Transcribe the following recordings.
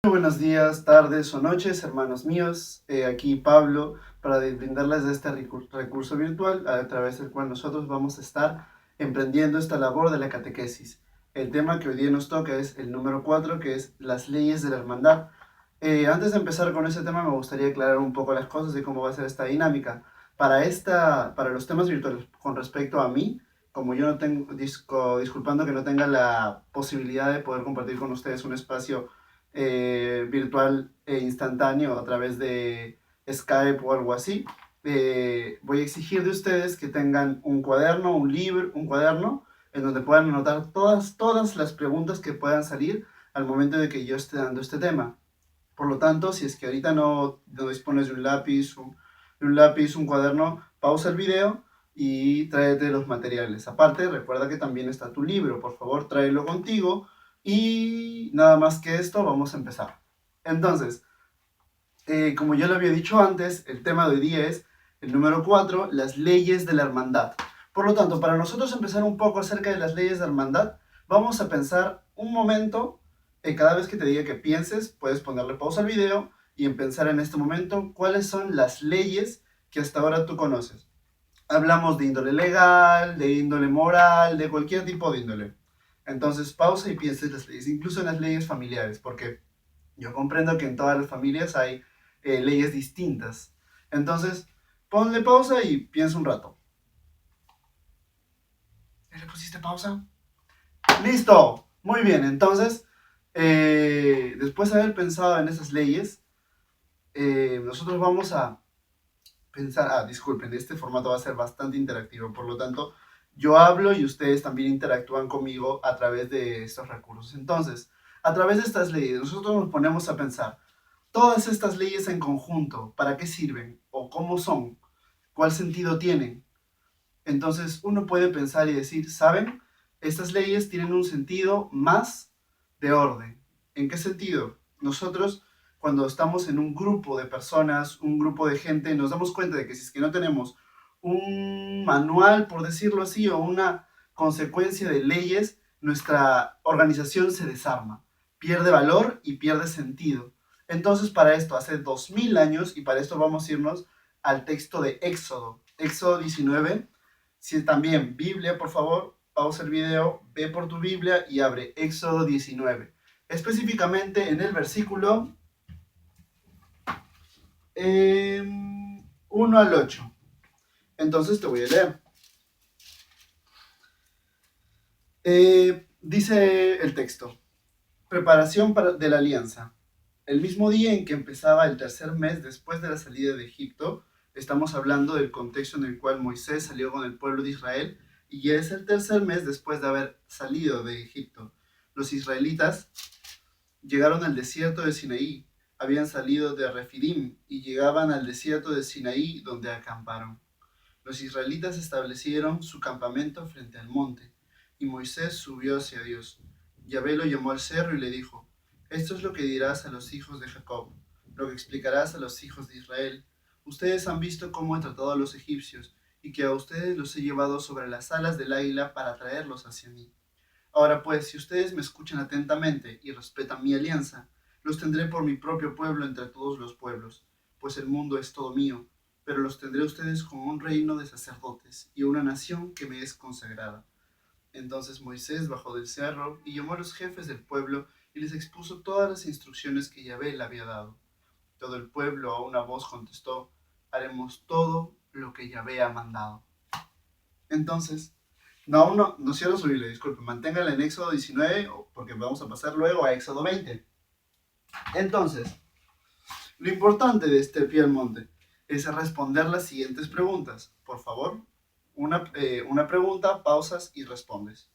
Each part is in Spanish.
Buenos días, tardes o noches, hermanos míos. Aquí Pablo para brindarles este recurso virtual a través del cual nosotros vamos a estar emprendiendo esta labor de la catequesis. El tema que hoy día nos toca es el número 4, que es las leyes de la hermandad. Antes de empezar con ese tema, me gustaría aclarar un poco las cosas de cómo va a ser esta dinámica. Para los temas virtuales con respecto a mí, como yo no tengo, disculpando que no tenga la posibilidad de poder compartir con ustedes un espacio virtual e instantáneo a través de Skype o algo así, voy a exigir de ustedes que tengan un cuaderno, un libro, un cuaderno en donde puedan anotar todas las preguntas que puedan salir al momento de que yo esté dando este tema. Por lo tanto, si es que ahorita no dispones de un cuaderno, pausa el video y tráete los materiales. Aparte, recuerda que también está tu libro. Por favor, tráelo contigo. Y nada más que esto, vamos a empezar. Entonces, como ya lo había dicho antes, el tema de hoy día es el número 4, las leyes de la hermandad. Por lo tanto, para nosotros empezar un poco acerca de las leyes de hermandad, vamos a pensar un momento, cada vez que te diga que pienses, puedes ponerle pausa al video y en pensar en este momento cuáles son las leyes que hasta ahora tú conoces. Hablamos de índole legal, de índole moral, de cualquier tipo de índole. Entonces pausa y piensa en las leyes, incluso en las leyes familiares, porque yo comprendo que en todas las familias hay leyes distintas. Entonces, ponle pausa y piensa un rato. ¿Le pusiste pausa? ¡Listo! Muy bien, entonces, después de haber pensado en esas leyes, nosotros vamos a pensar, disculpen, este formato va a ser bastante interactivo, por lo tanto, yo hablo y ustedes también interactúan conmigo a través de estos recursos. Entonces, a través de estas leyes, nosotros nos ponemos a pensar, todas estas leyes en conjunto, ¿para qué sirven? ¿O cómo son? ¿Cuál sentido tienen? Entonces uno puede pensar y decir, ¿saben? Estas leyes tienen un sentido más de orden. ¿En qué sentido? Nosotros, cuando estamos en un grupo de personas, un grupo de gente, nos damos cuenta de que si es que no tenemos un manual, por decirlo así, o una consecuencia de leyes, nuestra organización se desarma, pierde valor y pierde sentido. Entonces, para esto, hace 2000 años, y para esto vamos a irnos al texto de Éxodo, Éxodo 19. Si también, Biblia, por favor, pausa el video, ve por tu Biblia y abre Éxodo 19. Específicamente en el versículo 1 al 8. Entonces te voy a leer. Dice el texto, preparación de la alianza. El mismo día en que empezaba el tercer mes después de la salida de Egipto, estamos hablando del contexto en el cual Moisés salió con el pueblo de Israel y ya es el tercer mes después de haber salido de Egipto. Los israelitas llegaron al desierto de Sinaí, habían salido de Refidim y llegaban al desierto de Sinaí donde acamparon. Los israelitas establecieron su campamento frente al monte y Moisés subió hacia Dios. Yahvé lo llamó al cerro y le dijo, esto es lo que dirás a los hijos de Jacob, lo que explicarás a los hijos de Israel. Ustedes han visto cómo he tratado a los egipcios y que a ustedes los he llevado sobre las alas del águila para traerlos hacia mí. Ahora pues, si ustedes me escuchan atentamente y respetan mi alianza, los tendré por mi propio pueblo entre todos los pueblos, pues el mundo es todo mío, pero los tendré ustedes como un reino de sacerdotes y una nación que me es consagrada. Entonces Moisés bajó del cerro y llamó a los jefes del pueblo y les expuso todas las instrucciones que Yahvé le había dado. Todo el pueblo a una voz contestó, haremos todo lo que Yahvé ha mandado. Entonces, no cierro su Biblia, disculpe, manténgala en Éxodo 19 porque vamos a pasar luego a Éxodo 20. Entonces, lo importante de este pie al monte es responder las siguientes preguntas. Por favor, una pregunta, pausas y respondes.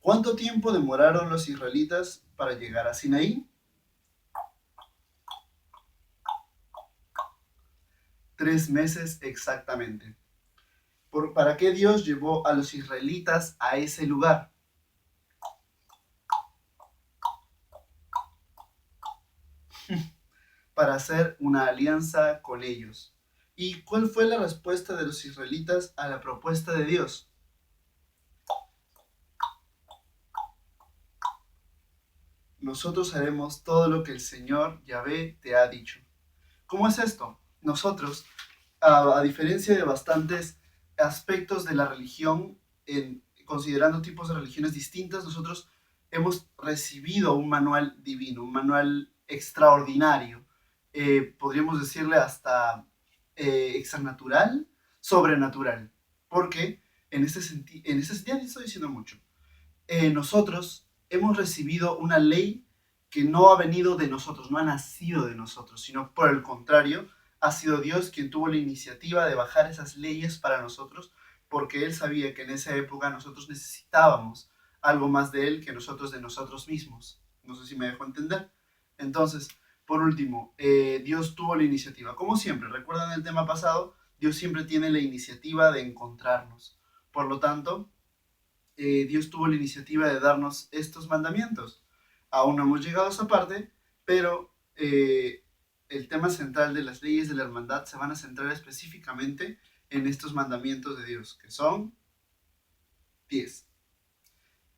¿Cuánto tiempo demoraron los israelitas para llegar a Sinaí? 3 meses exactamente. ¿Para qué Dios llevó a los israelitas a ese lugar? Para hacer una alianza con ellos. ¿Y cuál fue la respuesta de los israelitas a la propuesta de Dios? nosotros haremos todo lo que el Señor Yahvé te ha dicho. ¿Cómo es esto? Nosotros, a diferencia de bastantes aspectos de la religión, considerando tipos de religiones distintas, nosotros hemos recibido un manual divino, un manual extraordinario, podríamos decirle hasta extranatural, sobrenatural, porque en este sentido estoy diciendo mucho. Nosotros hemos recibido una ley que no ha venido de nosotros, no ha nacido de nosotros, sino por el contrario, ha sido Dios quien tuvo la iniciativa de bajar esas leyes para nosotros, porque Él sabía que en esa época nosotros necesitábamos algo más de Él que nosotros de nosotros mismos. No sé si me dejo entender. Entonces, por último, Dios tuvo la iniciativa. Como siempre, recuerdan el tema pasado, Dios siempre tiene la iniciativa de encontrarnos. Por lo tanto, Dios tuvo la iniciativa de darnos estos mandamientos. Aún no hemos llegado a esa parte, pero el tema central de las leyes de la hermandad se van a centrar específicamente en estos mandamientos de Dios, que son 10.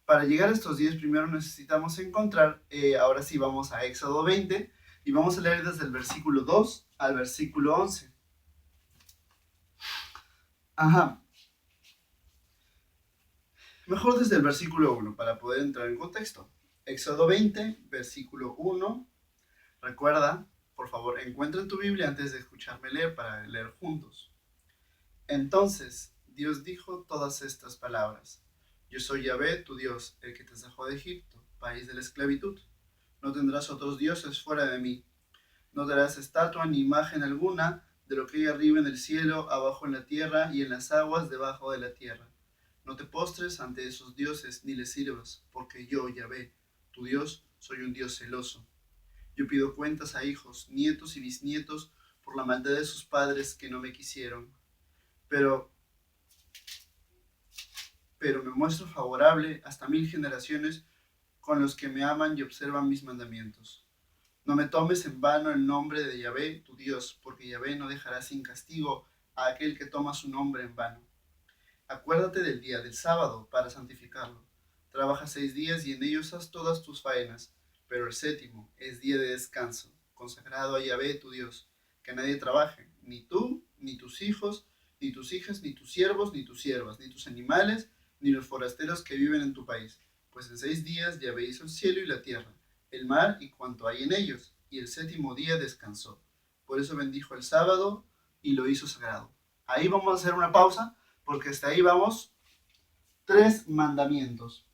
Para llegar a estos 10, primero necesitamos encontrar, ahora sí vamos a Éxodo 20, y vamos a leer desde el versículo 2 al versículo 11. Ajá. Mejor desde el versículo 1 para poder entrar en contexto. Éxodo 20, versículo 1. Recuerda, por favor, encuentra en tu Biblia antes de escucharme leer para leer juntos. Entonces Dios dijo todas estas palabras. Yo soy Yahvé, tu Dios, el que te sacó de Egipto, país de la esclavitud. No tendrás otros dioses fuera de mí. No darás estatua ni imagen alguna de lo que hay arriba en el cielo, abajo en la tierra y en las aguas debajo de la tierra. No te postres ante esos dioses ni les sirvas, porque yo, Yahvé, tu Dios, soy un Dios celoso. Yo pido cuentas a hijos, nietos y bisnietos por la maldad de sus padres que no me quisieron. Pero me muestro favorable hasta 1000 generaciones con los que me aman y observan mis mandamientos. No me tomes en vano el nombre de Yahvé, tu Dios, porque Yahvé no dejará sin castigo a aquel que toma su nombre en vano. Acuérdate del día del sábado para santificarlo. Trabaja 6 días y en ellos haz todas tus faenas, pero el séptimo es día de descanso, consagrado a Yahvé tu Dios. Que nadie trabaje, ni tú, ni tus hijos, ni tus hijas, ni tus siervos, ni tus siervas, ni tus animales, ni los forasteros que viven en tu país. Pues en 6 días Yahvé hizo el cielo y la tierra, el mar y cuanto hay en ellos, y el séptimo día descansó. Por eso bendijo el sábado y lo hizo sagrado. Ahí vamos a hacer una pausa, porque hasta ahí vamos 3 mandamientos.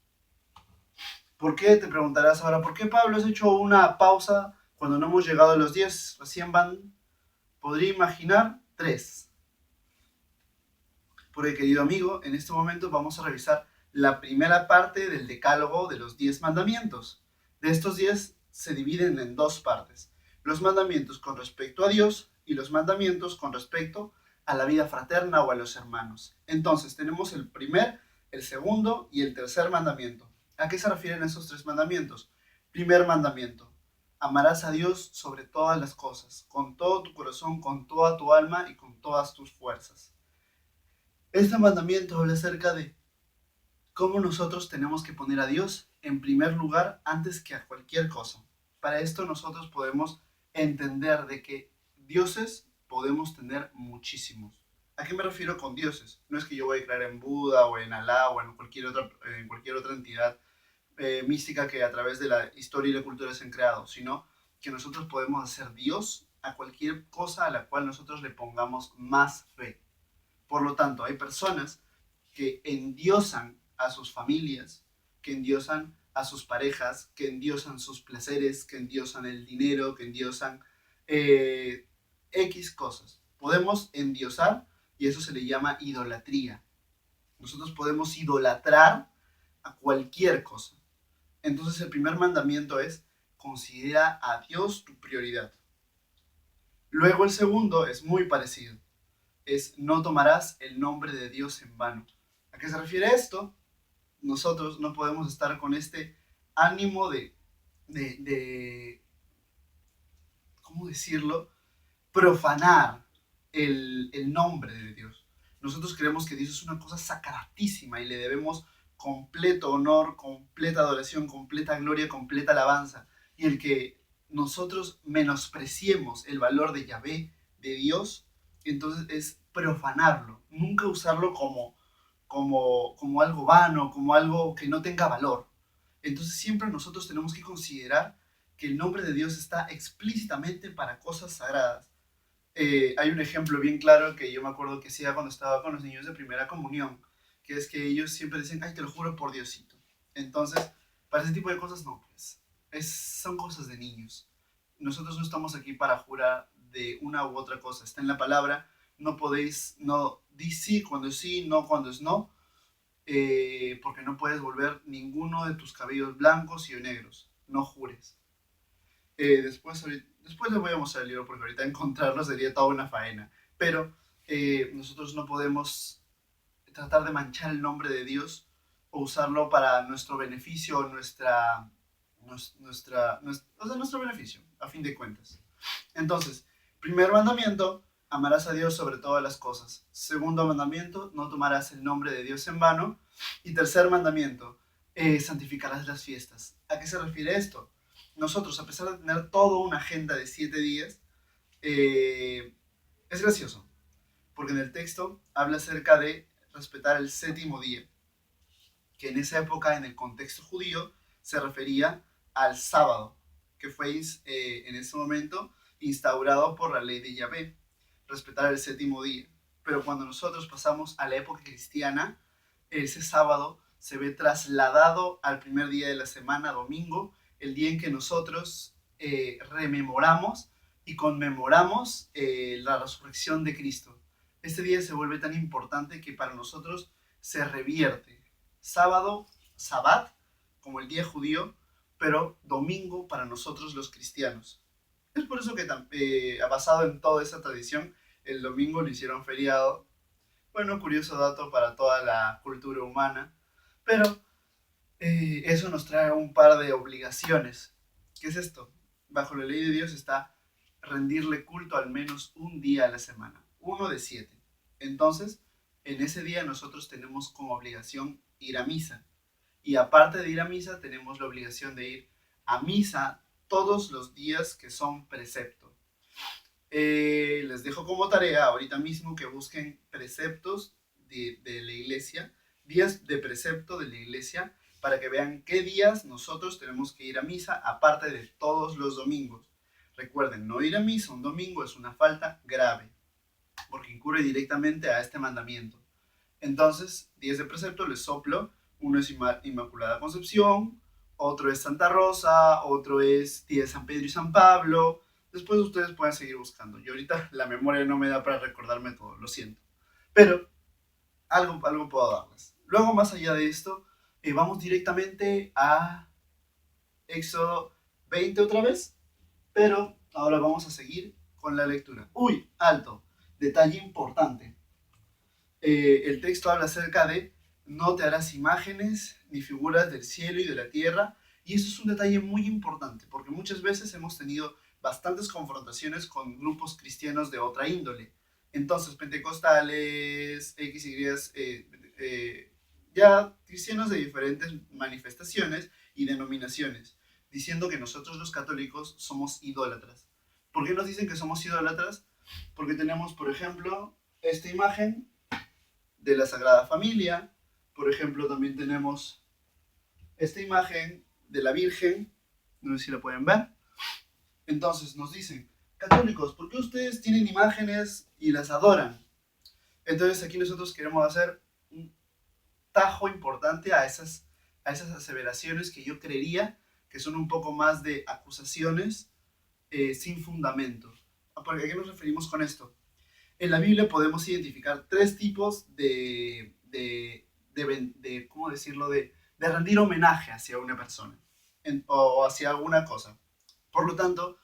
¿Por qué? Te preguntarás ahora, ¿por qué Pablo has hecho una pausa cuando no hemos llegado a los 10? Recién van, podría imaginar, 3. Porque, querido amigo, en este momento vamos a revisar la primera parte del decálogo de los 10 mandamientos. De estos 10 se dividen en 2 partes. Los mandamientos con respecto a Dios y los mandamientos con respecto a la vida fraterna o a los hermanos. Entonces, tenemos el primer, el segundo y el tercer mandamiento. ¿A qué se refieren esos 3 mandamientos? Primer mandamiento: amarás a Dios sobre todas las cosas, con todo tu corazón, con toda tu alma y con todas tus fuerzas. Este mandamiento habla acerca de cómo nosotros tenemos que poner a Dios en primer lugar antes que a cualquier cosa. Para esto nosotros podemos entender de que dioses podemos tener muchísimos. ¿A qué me refiero con dioses? No es que yo voy a creer en Buda o en Alá o en cualquier otra entidad mística que a través de la historia y la cultura se han creado, sino que nosotros podemos hacer Dios a cualquier cosa a la cual nosotros le pongamos más fe. Por lo tanto, hay personas que endiosan a sus familias, que endiosan a sus parejas, que endiosan sus placeres, que endiosan el dinero, que endiosan X cosas. Podemos endiosar y eso se le llama idolatría. Nosotros podemos idolatrar a cualquier cosa. Entonces el primer mandamiento es: considera a Dios tu prioridad. Luego el segundo es muy parecido. Es: no tomarás el nombre de Dios en vano. ¿A qué se refiere esto? Nosotros no podemos estar con este ánimo de ¿cómo decirlo? Profanar el nombre de Dios. Nosotros creemos que Dios es una cosa sacratísima y le debemos completo honor, completa adoración, completa gloria, completa alabanza. y el que nosotros menospreciemos el valor de Yahvé, de Dios, entonces es profanarlo, nunca usarlo como algo vano, como algo que no tenga valor. Entonces siempre nosotros tenemos que considerar que el nombre de Dios está explícitamente para cosas sagradas. Hay un ejemplo bien claro que yo me acuerdo que hacía cuando estaba con los niños de primera comunión, que es que ellos siempre dicen, ay, te lo juro por Diosito. Entonces, para ese tipo de cosas no, pues, son cosas de niños. Nosotros no estamos aquí para jurar de una u otra cosa. Está en la palabra, no podéis, no, di sí, no cuando es no, porque no puedes volver ninguno de tus cabellos blancos y o negros. No jures. Después les voy a mostrar el libro porque ahorita encontrarlo sería toda una faena. Pero nosotros no podemos tratar de manchar el nombre de Dios o usarlo para nuestro beneficio o o sea, nuestro beneficio, a fin de cuentas. Entonces, primer mandamiento, amarás a Dios sobre todas las cosas. Segundo mandamiento, no tomarás el nombre de Dios en vano. Y tercer mandamiento, santificarás las fiestas. ¿A qué se refiere esto? Nosotros, a pesar de tener toda una agenda de 7 días, es gracioso, porque en el texto habla acerca de respetar el séptimo día, que en esa época, en el contexto judío, se refería al sábado, que fue en ese momento instaurado por la ley de Yahvé, respetar el séptimo día. Pero cuando nosotros pasamos a la época cristiana, ese sábado se ve trasladado al primer día de la semana, domingo, el día en que nosotros rememoramos y conmemoramos la resurrección de Cristo. Este día se vuelve tan importante que para nosotros se revierte. Sábado, Sabbat, como el día judío, pero domingo para nosotros los cristianos. Es por eso que, basado en toda esa tradición, el domingo lo hicieron feriado. Bueno, curioso dato para toda la cultura humana, pero eso nos trae un par de obligaciones. ¿Qué es esto? Bajo la ley de Dios está rendirle culto al menos un día a la semana, uno de 7. Entonces, en ese día nosotros tenemos como obligación ir a misa. Y aparte de ir a misa, tenemos la obligación de ir a misa todos los días que son precepto. Les dejo como tarea ahorita mismo que busquen preceptos de la iglesia, días de precepto de la iglesia, para que vean qué días nosotros tenemos que ir a misa, aparte de todos los domingos. Recuerden, no ir a misa un domingo es una falta grave, porque incurre directamente a este mandamiento. Entonces, días de precepto les soplo. Uno es Inmaculada Concepción, otro es Santa Rosa, otro es día de San Pedro y San Pablo. Después ustedes pueden seguir buscando. Yo ahorita la memoria no me da para recordarme todo, lo siento. Pero algo puedo darles. Luego, más allá de esto, vamos directamente a Éxodo 20 otra vez, pero ahora vamos a seguir con la lectura. ¡Uy! Alto. Detalle importante. El texto habla acerca de no te harás imágenes ni figuras del cielo y de la tierra, y eso es un detalle muy importante, porque muchas veces hemos tenido bastantes confrontaciones con grupos cristianos de otra índole. Entonces, pentecostales, X, Y, ya cristianos de diferentes manifestaciones y denominaciones, diciendo que nosotros los católicos somos idólatras. ¿Por qué nos dicen que somos idólatras? Porque tenemos, por ejemplo, esta imagen de la Sagrada Familia. Por ejemplo, también tenemos esta imagen de la Virgen, no sé si la pueden ver. Entonces nos dicen, católicos, ¿por qué ustedes tienen imágenes y las adoran? Entonces aquí nosotros queremos hacer un tajo importante a esas aseveraciones que yo creería que son un poco más de acusaciones sin fundamento. ¿A qué nos referimos con esto? En la Biblia podemos identificar 3 tipos ¿cómo decirlo?, de rendir homenaje hacia una persona o hacia alguna cosa. Por lo tanto,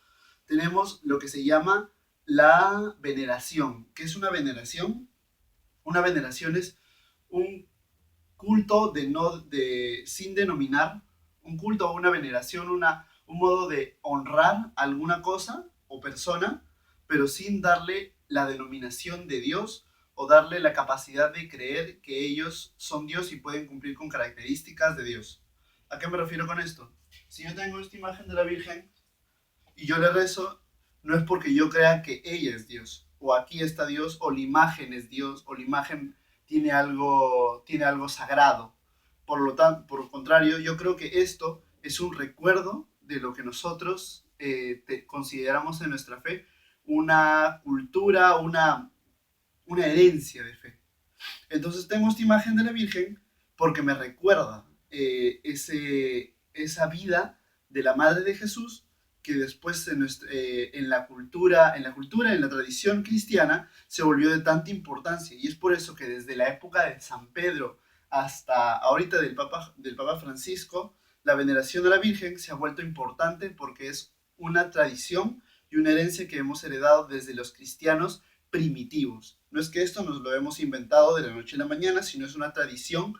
tenemos lo que se llama la veneración. ¿Qué es una veneración? Una veneración es un culto sin denominar, un culto o una veneración, un modo de honrar alguna cosa o persona, pero sin darle la denominación de Dios o darle la capacidad de creer que ellos son Dios y pueden cumplir con características de Dios. ¿A qué me refiero con esto? Si yo tengo esta imagen de la Virgen y yo le rezo, no es porque yo crea que ella es Dios, o aquí está Dios, o la imagen es Dios, o la imagen tiene algo sagrado. Por lo contrario, yo creo que esto es un recuerdo de lo que nosotros consideramos en nuestra fe una cultura, una herencia de fe. Entonces tengo esta imagen de la Virgen porque me recuerda esa vida de la Madre de Jesús que después en la tradición cristiana, se volvió de tanta importancia. Y es por eso que desde la época de San Pedro hasta ahorita del Papa Francisco, la veneración a la Virgen se ha vuelto importante porque es una tradición y una herencia que hemos heredado desde los cristianos primitivos. No es que esto nos lo hemos inventado de la noche a la mañana, sino es una tradición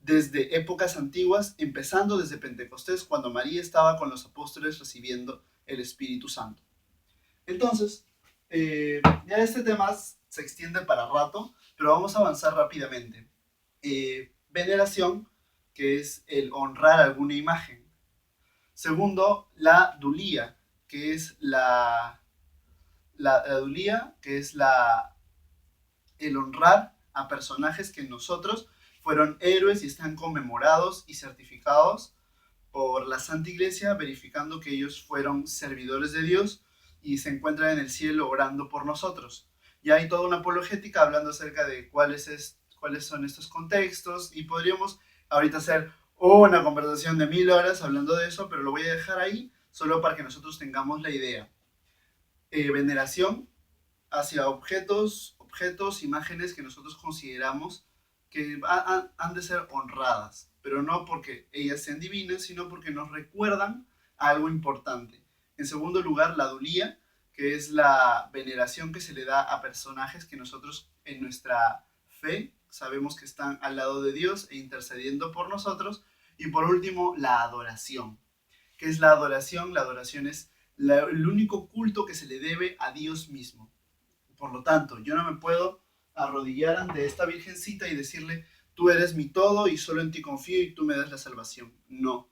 desde épocas antiguas, empezando desde Pentecostés, cuando María estaba con los apóstoles recibiendo el Espíritu Santo. Entonces, ya este tema se extiende para rato, pero vamos a avanzar rápidamente. Veneración, que es el honrar alguna imagen. Segundo, la dulía, que es la dulía, que es el honrar a personajes que nosotros fueron héroes y están conmemorados y certificados por la Santa Iglesia, verificando que ellos fueron servidores de Dios y se encuentran en el cielo orando por nosotros. Y hay toda una apologética hablando acerca de cuáles son estos contextos, y podríamos ahorita hacer una conversación de 1000 horas hablando de eso, pero lo voy a dejar ahí solo para que nosotros tengamos la idea. Veneración hacia objetos, imágenes que nosotros consideramos que han de ser honradas, pero no porque ellas sean divinas, sino porque nos recuerdan a algo importante. En segundo lugar, la dulía, que es la veneración que se le da a personajes que nosotros en nuestra fe sabemos que están al lado de Dios e intercediendo por nosotros. Y por último, la adoración. ¿Qué es la adoración? La adoración es el único culto que se le debe a Dios mismo. Por lo tanto, yo no me puedo arrodillar ante esta virgencita y decirle, tú eres mi todo y solo en ti confío y tú me das la salvación. No.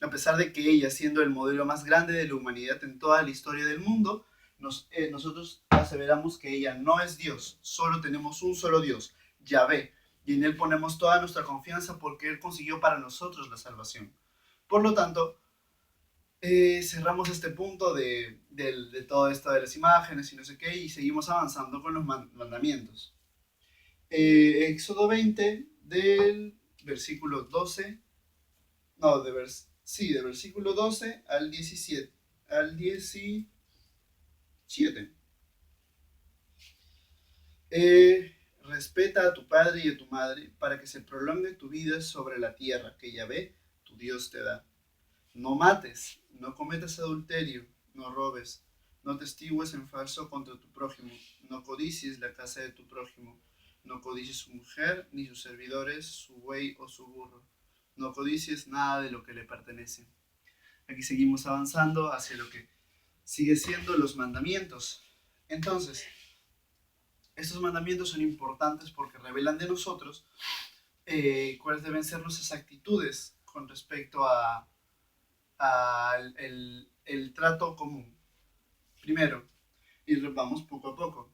A pesar de que ella, siendo el modelo más grande de la humanidad en toda la historia del mundo, nosotros aseveramos que ella no es Dios, solo tenemos un solo Dios, Yahvé, y en Él ponemos toda nuestra confianza porque Él consiguió para nosotros la salvación. Por lo tanto, cerramos este punto de todo esto de las imágenes y no sé qué, y seguimos avanzando con los mandamientos. Éxodo 20, del versículo 12, no, de versículo 12 al 17. Al 17. Respeta a tu padre y a tu madre para que se prolongue tu vida sobre la tierra que Yahvé, tu Dios, te da. No mates, no cometas adulterio, no robes, no testigües en falso contra tu prójimo, no codicies la casa de tu prójimo, no codicies su mujer, ni sus servidores, su buey o su burro, no codicies nada de lo que le pertenece. Aquí seguimos avanzando hacia lo que sigue siendo los mandamientos. Entonces, estos mandamientos son importantes porque revelan de nosotros cuáles deben ser nuestras actitudes con respecto al el trato común. Primero, y vamos poco a poco,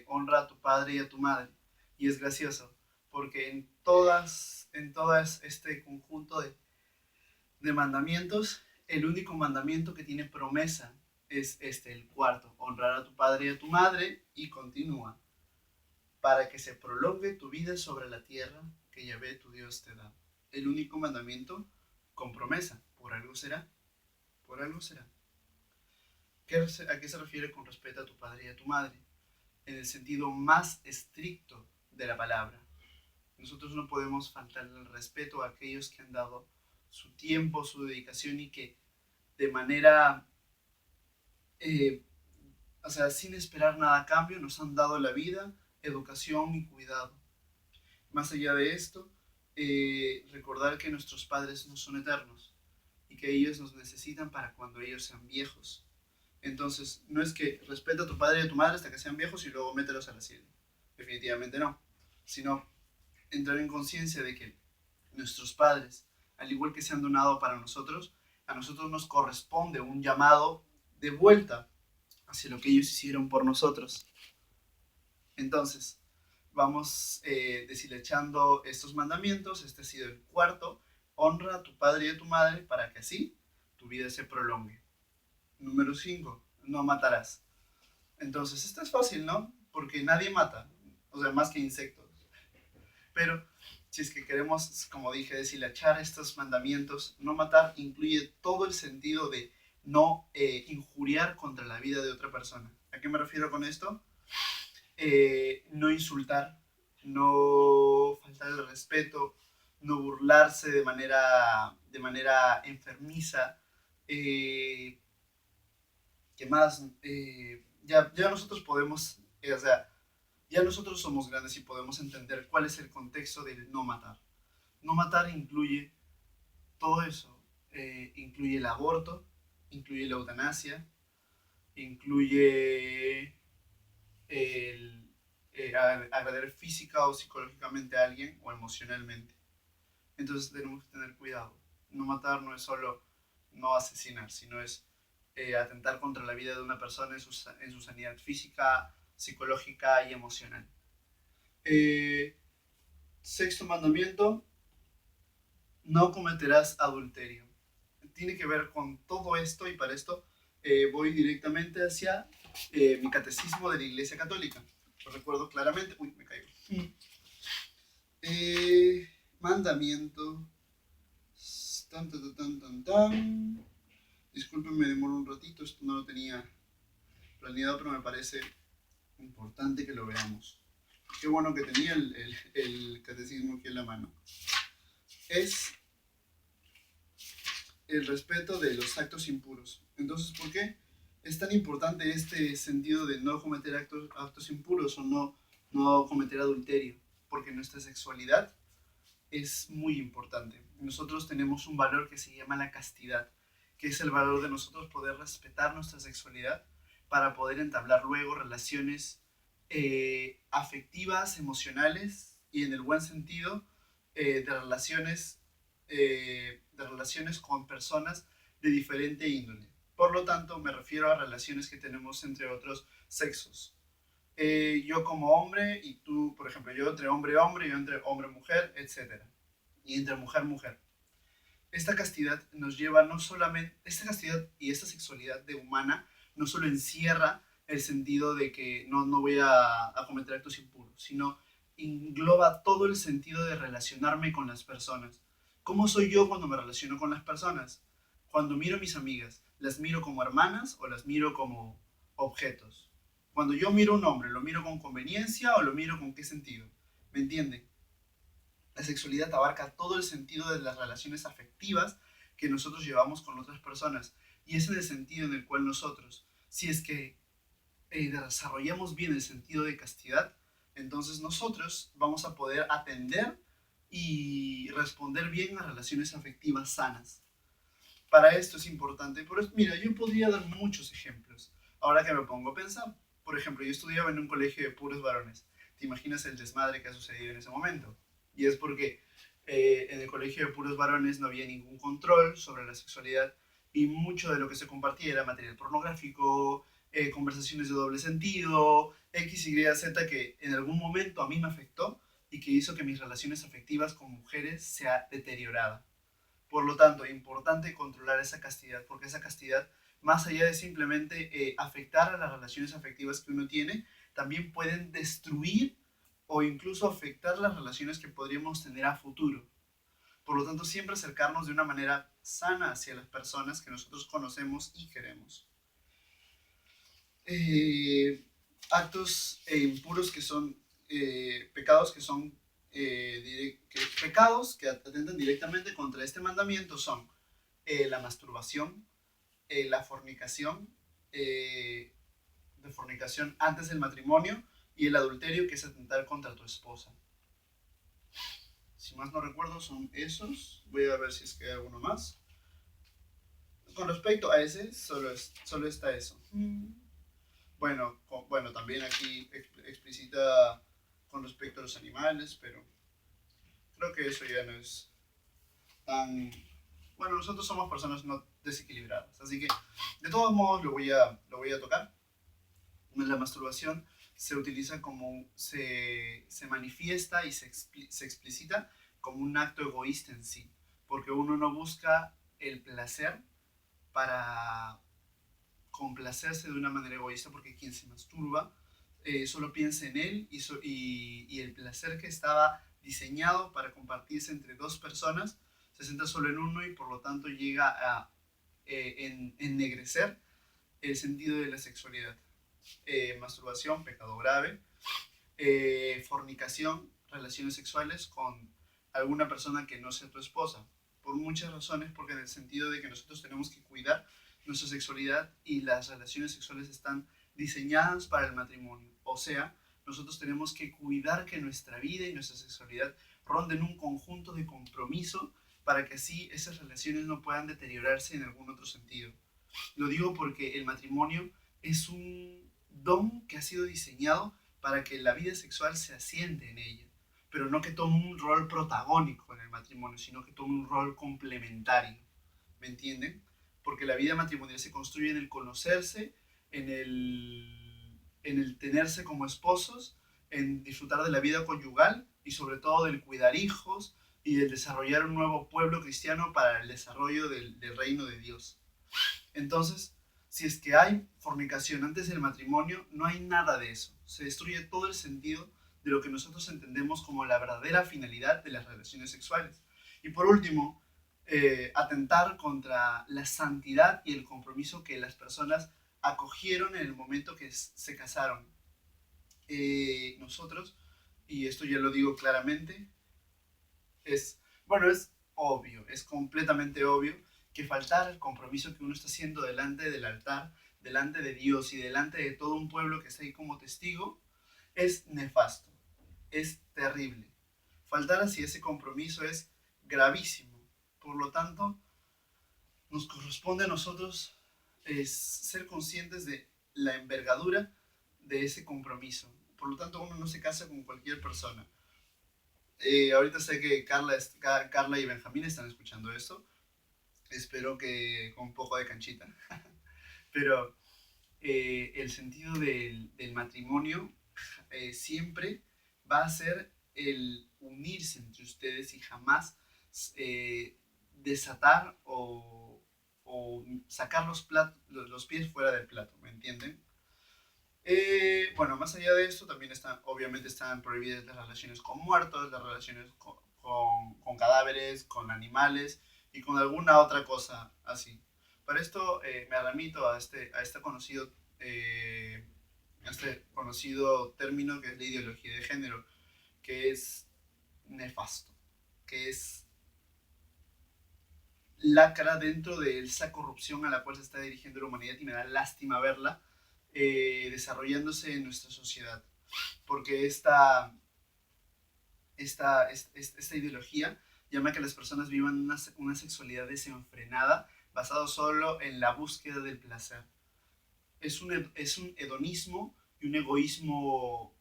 honra a tu padre y a tu madre. Y es gracioso, porque en todas este conjunto de mandamientos, el único mandamiento que tiene promesa es el cuarto, honrar a tu padre y a tu madre, y continúa, para que se prolongue tu vida sobre la tierra que Yahvé tu Dios te da. El único mandamiento con promesa, por algo será, por algo será. ¿A qué se refiere con respeto a tu padre y a tu madre? En el sentido más estricto de la palabra. Nosotros no podemos faltarle el respeto a aquellos que han dado su tiempo, su dedicación, y que de manera, sin esperar nada a cambio, nos han dado la vida, educación y cuidado. Más allá de esto, recordar que nuestros padres no son eternos y que ellos nos necesitan para cuando ellos sean viejos. Entonces, no es que respeta a tu padre y a tu madre hasta que sean viejos y luego mételos al asilo. Definitivamente no. Sino entrar en conciencia de que nuestros padres, al igual que se han donado para nosotros, a nosotros nos corresponde un llamado de vuelta hacia lo que ellos hicieron por nosotros. Entonces, vamos deshilachando estos mandamientos. Este ha sido el cuarto. Honra a tu padre y a tu madre para que así tu vida se prolongue. Número 5. No matarás. Entonces, esto es fácil, ¿no? Porque nadie mata, o sea, más que insectos. Pero si es que queremos, como dije, deshilachar estos mandamientos, no matar incluye todo el sentido de no injuriar contra la vida de otra persona. ¿A qué me refiero con esto? No insultar, no faltar el respeto, no burlarse de manera enfermiza. ¿Qué más? Ya nosotros podemos, o sea, ya nosotros somos grandes y podemos entender cuál es el contexto del no matar. No matar incluye todo eso. Incluye el aborto, incluye la eutanasia, incluye el agredir física o psicológicamente a alguien o emocionalmente. Entonces tenemos que tener cuidado. No matar no es solo no asesinar, sino es atentar contra la vida de una persona en su sanidad física, psicológica y emocional. Eh, Sexto mandamiento, no cometerás adulterio. Tiene que ver con todo esto y para esto voy directamente hacia mi catecismo de la Iglesia Católica. Lo recuerdo claramente. Uy, me caigo. Mandamiento. Tan, tan, tan, tan, tan. Disculpen, me demoro un ratito. Esto no lo tenía planeado, pero me parece importante que lo veamos. Qué bueno que tenía el catecismo aquí en la mano. Es el respeto de los actos impuros. Entonces, ¿por qué es tan importante este sentido de no cometer actos impuros o no cometer adulterio? Porque nuestra sexualidad es muy importante. Nosotros tenemos un valor que se llama la castidad, que es el valor de nosotros poder respetar nuestra sexualidad para poder entablar luego relaciones afectivas, emocionales y en el buen sentido de relaciones con personas de diferente índole. Por lo tanto, me refiero a relaciones que tenemos entre otros sexos. Yo como hombre y tú, por ejemplo, yo entre hombre-hombre, yo entre hombre-mujer, etc. Y entre mujer-mujer. Esta castidad nos lleva no solamente, esta castidad y esta sexualidad de humana no solo encierra el sentido de que no voy a cometer actos impuros, sino engloba todo el sentido de relacionarme con las personas. ¿Cómo soy yo cuando me relaciono con las personas? Cuando miro a mis amigas, ¿las miro como hermanas o las miro como objetos? Cuando yo miro a un hombre, ¿lo miro con conveniencia o lo miro con qué sentido? ¿Me entienden? La sexualidad abarca todo el sentido de las relaciones afectivas que nosotros llevamos con otras personas. Y es en el sentido en el cual nosotros, si es que desarrollamos bien el sentido de castidad, entonces nosotros vamos a poder atender y responder bien a relaciones afectivas sanas. Para esto es importante. Mira, yo podría dar muchos ejemplos. Ahora que me pongo a pensar, por ejemplo, yo estudiaba en un colegio de puros varones. ¿Te imaginas el desmadre que ha sucedido en ese momento? Y es porque en el colegio de puros varones no había ningún control sobre la sexualidad y mucho de lo que se compartía era material pornográfico, conversaciones de doble sentido, X, Y, Z, que en algún momento a mí me afectó y que hizo que mis relaciones afectivas con mujeres sea deteriorada. Por lo tanto, es importante controlar esa castidad, porque esa castidad, más allá de simplemente afectar a las relaciones afectivas que uno tiene, también pueden destruir o incluso afectar las relaciones que podríamos tener a futuro. Por lo tanto, siempre acercarnos de una manera sana hacia las personas que nosotros conocemos y queremos. Actos impuros que son pecados que son pecados que atentan directamente contra este mandamiento son la masturbación, la fornicación, de fornicación antes del matrimonio y el adulterio, que es atentar contra tu esposa. Si más no recuerdo son esos. Voy a ver si es que hay alguno más. Con respecto a ese, solo está eso. Bueno, también aquí explicita con respecto a los animales, pero creo que eso ya no es tan... Bueno, nosotros somos personas no desequilibradas. Así que, de todos modos, lo voy a tocar. La masturbación se utiliza se manifiesta y se explicita como un acto egoísta en sí, porque uno no busca el placer para complacerse de una manera egoísta, porque quien se masturba solo piensa en él y el placer que estaba diseñado para compartirse entre dos personas se centra solo en uno y por lo tanto llega a ennegrecer el sentido de la sexualidad. Masturbación, pecado grave. Fornicación, relaciones sexuales con alguna persona que no sea tu esposa. Por muchas razones, porque en el sentido de que nosotros tenemos que cuidar nuestra sexualidad y las relaciones sexuales están diseñadas para el matrimonio. O sea, nosotros tenemos que cuidar que nuestra vida y nuestra sexualidad ronden un conjunto de compromiso para que así esas relaciones no puedan deteriorarse en algún otro sentido. Lo digo porque el matrimonio es un don que ha sido diseñado para que la vida sexual se asiente en ella, pero no que tome un rol protagónico en el matrimonio, sino que tome un rol complementario. ¿Me entienden? Porque la vida matrimonial se construye en el conocerse, en el tenerse como esposos, en disfrutar de la vida conyugal y sobre todo del cuidar hijos y del desarrollar un nuevo pueblo cristiano para el desarrollo del reino de Dios. Entonces, si es que hay fornicación antes del matrimonio, no hay nada de eso. Se destruye todo el sentido de lo que nosotros entendemos como la verdadera finalidad de las relaciones sexuales. Y por último, atentar contra la santidad y el compromiso que las personas acogieron en el momento que se casaron. Nosotros, y esto ya lo digo claramente, es obvio, es completamente obvio que faltar el compromiso que uno está haciendo delante del altar, delante de Dios y delante de todo un pueblo que está ahí como testigo, es nefasto, es terrible. Faltar así ese compromiso es gravísimo. Por lo tanto, nos corresponde a nosotros ser conscientes de la envergadura de ese compromiso. Por lo tanto, uno no se casa con cualquier persona. Ahorita sé que Carla y Benjamín están escuchando esto. Espero que con un poco de canchita. Pero el sentido del matrimonio siempre va a ser el unirse entre ustedes y jamás desatar o sacar los pies fuera del plato, ¿me entienden? Bueno, más allá de esto, también obviamente están prohibidas las relaciones con muertos, las relaciones con cadáveres, con animales y con alguna otra cosa así. Para esto me remito eh, a este conocido término que es la ideología de género, que es nefasto, que es lacra dentro de esa corrupción a la cual se está dirigiendo la humanidad y me da lástima verla desarrollándose en nuestra sociedad. Porque esta ideología llama a que las personas vivan una sexualidad desenfrenada basado solo en la búsqueda del placer. Es un hedonismo y un egoísmo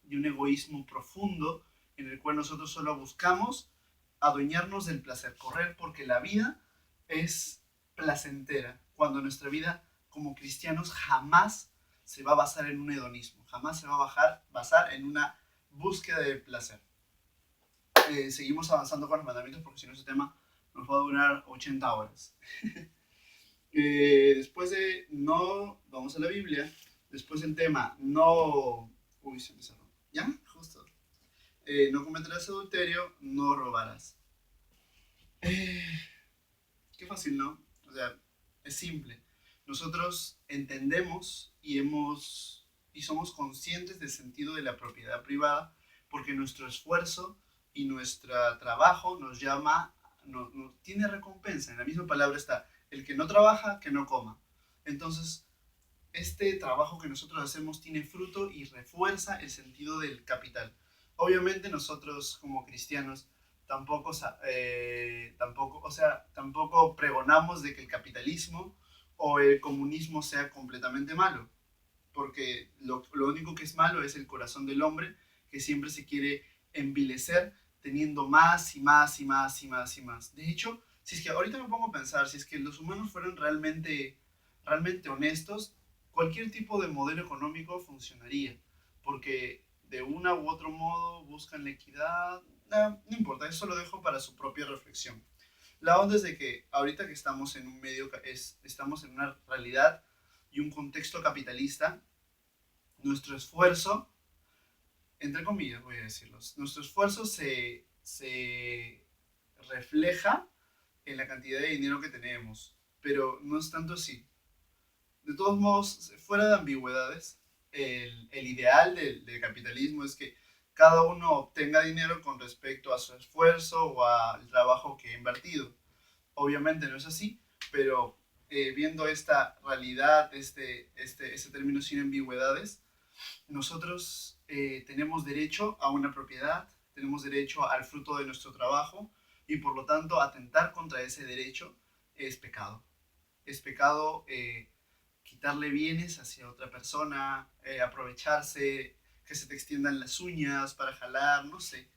profundo en el cual nosotros solo buscamos adueñarnos del placer, correr porque la vida es placentera, cuando nuestra vida como cristianos jamás se va a basar en un hedonismo, jamás se va a basar en una búsqueda de placer. Seguimos avanzando con los mandamientos porque si no este tema nos va a durar 80 horas. Después de no, vamos a la Biblia, después del tema no, uy, se me cerró, ¿ya? Justo. No cometerás adulterio, no robarás. Eh, Qué fácil, ¿no? O sea, es simple. Nosotros entendemos y somos conscientes del sentido de la propiedad privada porque nuestro esfuerzo y nuestro trabajo nos llama, tiene recompensa. En la misma palabra está, el que no trabaja, que no coma. Entonces, este trabajo que nosotros hacemos tiene fruto y refuerza el sentido del capital. Obviamente nosotros como cristianos tampoco pregonamos de que el capitalismo o el comunismo sea completamente malo, porque lo único que es malo es el corazón del hombre que siempre se quiere envilecer teniendo más y más y más y más y más. De hecho, Si es que ahorita me pongo a pensar, si es que los humanos fueran realmente honestos, cualquier tipo de modelo económico funcionaría, porque de una u otro modo buscan la equidad. No importa, eso lo dejo para su propia reflexión. La onda es de que ahorita que estamos en un estamos en una realidad y un contexto capitalista, nuestro esfuerzo, entre comillas voy a decirlo, nuestro esfuerzo se refleja en la cantidad de dinero que tenemos, pero no es tanto así. De todos modos, fuera de ambigüedades, el ideal del capitalismo es que cada uno obtenga dinero con respecto a su esfuerzo o al trabajo que ha invertido. Obviamente no es así, pero viendo esta realidad, este término sin ambigüedades, nosotros tenemos derecho a una propiedad, tenemos derecho al fruto de nuestro trabajo y por lo tanto atentar contra ese derecho es pecado. Es pecado quitarle bienes hacia otra persona, aprovecharse, que se te extiendan las uñas para jalar, no sé,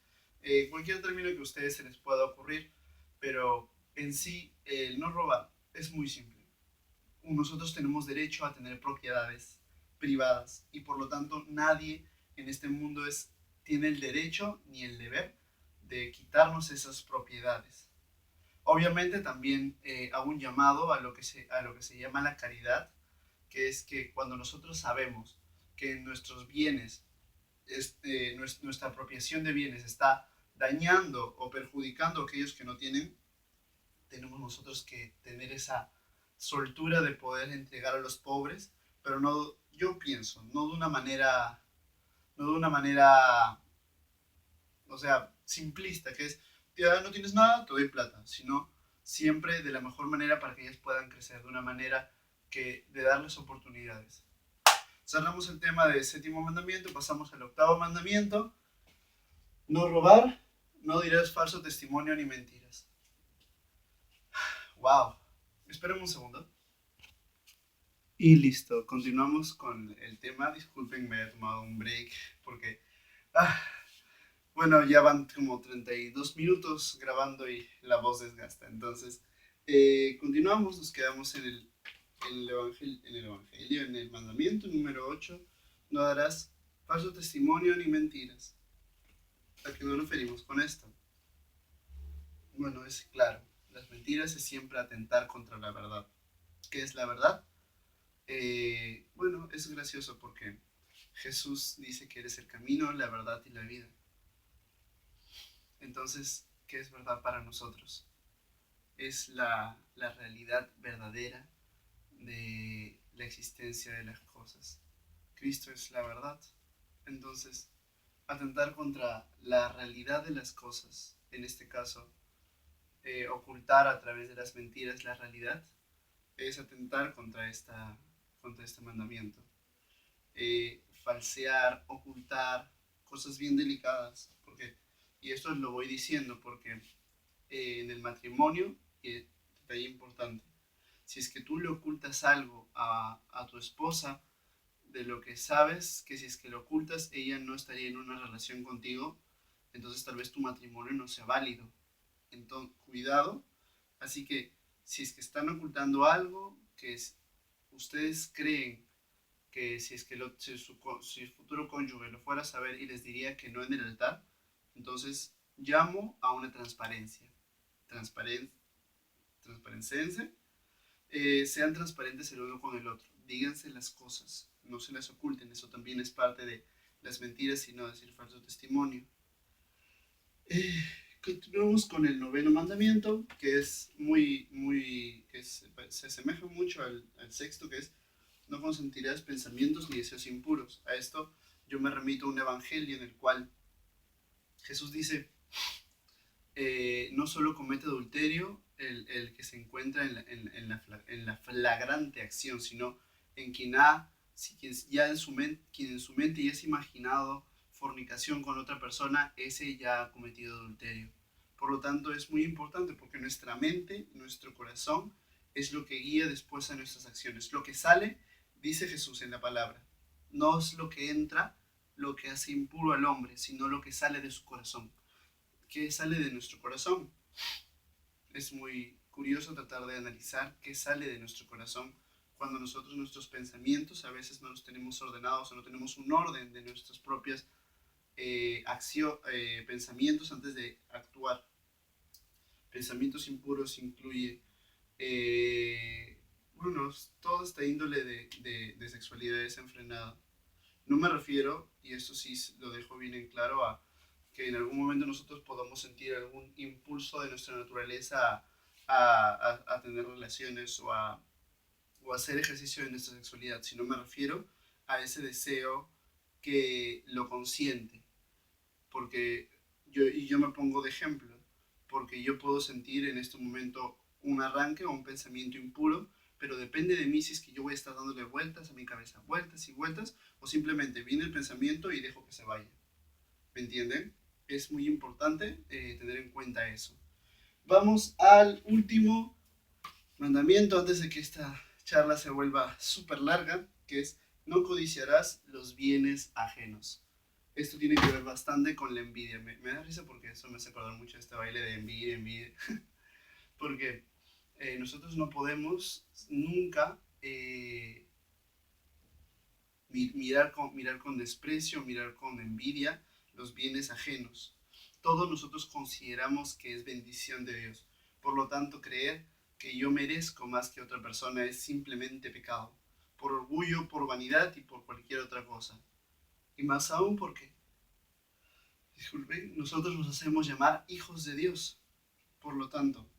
cualquier término que a ustedes se les pueda ocurrir, pero en sí el no robar es muy simple. Nosotros tenemos derecho a tener propiedades privadas y por lo tanto nadie en este mundo tiene el derecho ni el deber de quitarnos esas propiedades. Obviamente también hago un llamado a lo que se llama la caridad, que es que cuando nosotros sabemos que nuestros bienes, nuestra apropiación de bienes está dañando o perjudicando a aquellos que no tienen, tenemos nosotros que tener esa soltura de poder entregar a los pobres, pero no, yo pienso, no de una manera, o sea, simplista, que es, ya no tienes nada, te doy plata, sino siempre de la mejor manera para que ellas puedan crecer, de una manera de darles oportunidades. Cerramos el tema del séptimo mandamiento, pasamos al octavo mandamiento, no robar, no dirás falso testimonio ni mentiras. Wow, esperen un segundo. Y listo, continuamos con el tema. Disculpen, me he tomado un break porque, ah, bueno, ya van como 32 minutos grabando y la voz desgasta. Entonces, continuamos, nos quedamos en el mandamiento número 8. No darás falso testimonio ni mentiras. ¿A qué nos referimos con esto? Bueno, es claro, las mentiras es siempre atentar contra la verdad. ¿Qué es la verdad? Bueno, es gracioso porque Jesús dice que eres el camino, la verdad y la vida. Entonces, ¿qué es verdad para nosotros? Es la realidad verdadera de la existencia de las cosas. Cristo es la verdad. Entonces, atentar contra la realidad de las cosas, en este caso, ocultar a través de las mentiras la realidad, es atentar contra este mandamiento. Falsear, ocultar cosas bien delicadas, y esto lo voy diciendo porque en el matrimonio, detalle importante, si es que tú le ocultas algo a tu esposa, de lo que sabes que si es que lo ocultas, ella no estaría en una relación contigo, entonces tal vez tu matrimonio no sea válido. Entonces, cuidado. Así que si es que están ocultando algo ustedes creen que si es que si el futuro cónyuge lo fuera a saber y les diría que no en el altar, entonces llamo a una transparencia. Transparen, transparencense, sean transparentes el uno con el otro. Díganse las cosas, no se las oculten. Eso también es parte de las mentiras y no decir falso testimonio. Continuamos con el noveno mandamiento, que es se asemeja mucho al sexto, que es no consentirás pensamientos ni deseos impuros. A esto yo me remito a un evangelio en el cual Jesús dice, no solo comete adulterio el que se encuentra en la flagrante acción, sino en quien en su mente ya es imaginado fornicación con otra persona, ese ya ha cometido adulterio. Por lo tanto, es muy importante porque nuestra mente, nuestro corazón, es lo que guía después a nuestras acciones. Lo que sale, dice Jesús en la palabra, no es lo que entra lo que hace impuro al hombre, sino lo que sale de su corazón. ¿Qué sale de nuestro corazón? Es muy curioso tratar de analizar qué sale de nuestro corazón cuando nosotros nuestros pensamientos a veces no los tenemos ordenados o no tenemos un orden de nuestras propias pensamientos antes de actuar. Pensamientos impuros incluye, bueno, toda esta índole de sexualidad desenfrenada. No me refiero, y esto sí lo dejo bien en claro, a que en algún momento nosotros podamos sentir algún impulso de nuestra naturaleza a tener relaciones o a hacer ejercicio de nuestra sexualidad, sino me refiero a ese deseo que lo consiente, porque yo me pongo de ejemplo, porque yo puedo sentir en este momento un arranque o un pensamiento impuro, pero depende de mí si es que yo voy a estar dándole vueltas a mi cabeza, vueltas y vueltas, o simplemente viene el pensamiento y dejo que se vaya. ¿Me entienden? Es muy importante tener en cuenta eso. Vamos al último mandamiento antes de que esta charla se vuelva súper larga, que es no codiciarás los bienes ajenos. Esto tiene que ver bastante con la envidia. Me da risa porque eso me hace acordar mucho de este baile de envidia, envidia. Porque nosotros no podemos nunca mirar con desprecio, mirar con envidia los bienes ajenos. Todos nosotros consideramos que es bendición de Dios. Por lo tanto, creer que yo merezco más que otra persona es simplemente pecado. Por orgullo, por vanidad y por cualquier otra cosa. Y más aún porque, disculpen, nosotros nos hacemos llamar hijos de Dios. Por lo tanto,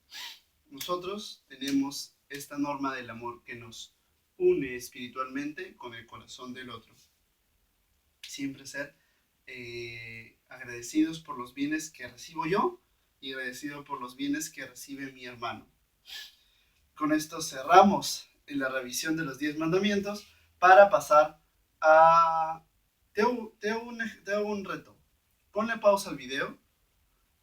nosotros tenemos esta norma del amor que nos une espiritualmente con el corazón del otro. Siempre ser agradecidos por los bienes que recibo yo y agradecido por los bienes que recibe mi hermano. Con esto cerramos la revisión de los 10 mandamientos para pasar a... Te hago un reto. Ponle pausa al video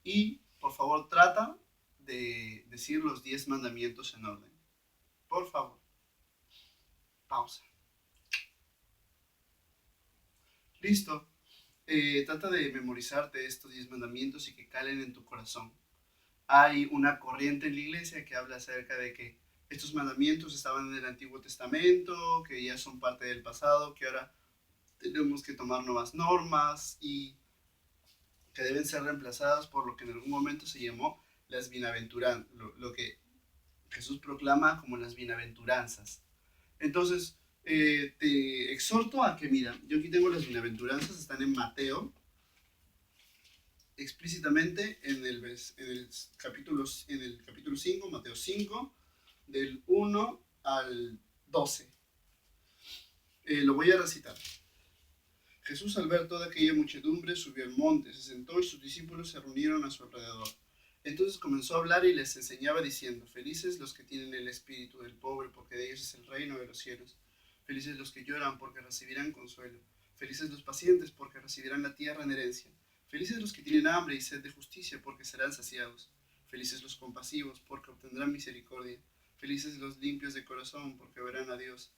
y por favor trata de decir los 10 mandamientos en orden. Por favor. Pausa. Listo. Trata de memorizarte estos 10 mandamientos y que calen en tu corazón. Hay una corriente en la iglesia que habla acerca de que estos mandamientos estaban en el Antiguo Testamento, que ya son parte del pasado, que ahora tenemos que tomar nuevas normas y que deben ser reemplazadas por lo que en algún momento se llamó las bienaventuranzas, lo que Jesús proclama como las bienaventuranzas. Entonces, te exhorto a que, mira, yo aquí tengo las bienaventuranzas, están en Mateo, explícitamente en el capítulo 5, Mateo 5, del 1 al 12. Lo voy a recitar. Jesús, al ver toda aquella muchedumbre, subió al monte, se sentó y sus discípulos se reunieron a su alrededor. Entonces comenzó a hablar y les enseñaba diciendo: felices los que tienen el espíritu del pobre, porque de ellos es el reino de los cielos. Felices los que lloran, porque recibirán consuelo. Felices los pacientes, porque recibirán la tierra en herencia. Felices los que tienen hambre y sed de justicia, porque serán saciados. Felices los compasivos, porque obtendrán misericordia. Felices los limpios de corazón, porque verán a Dios.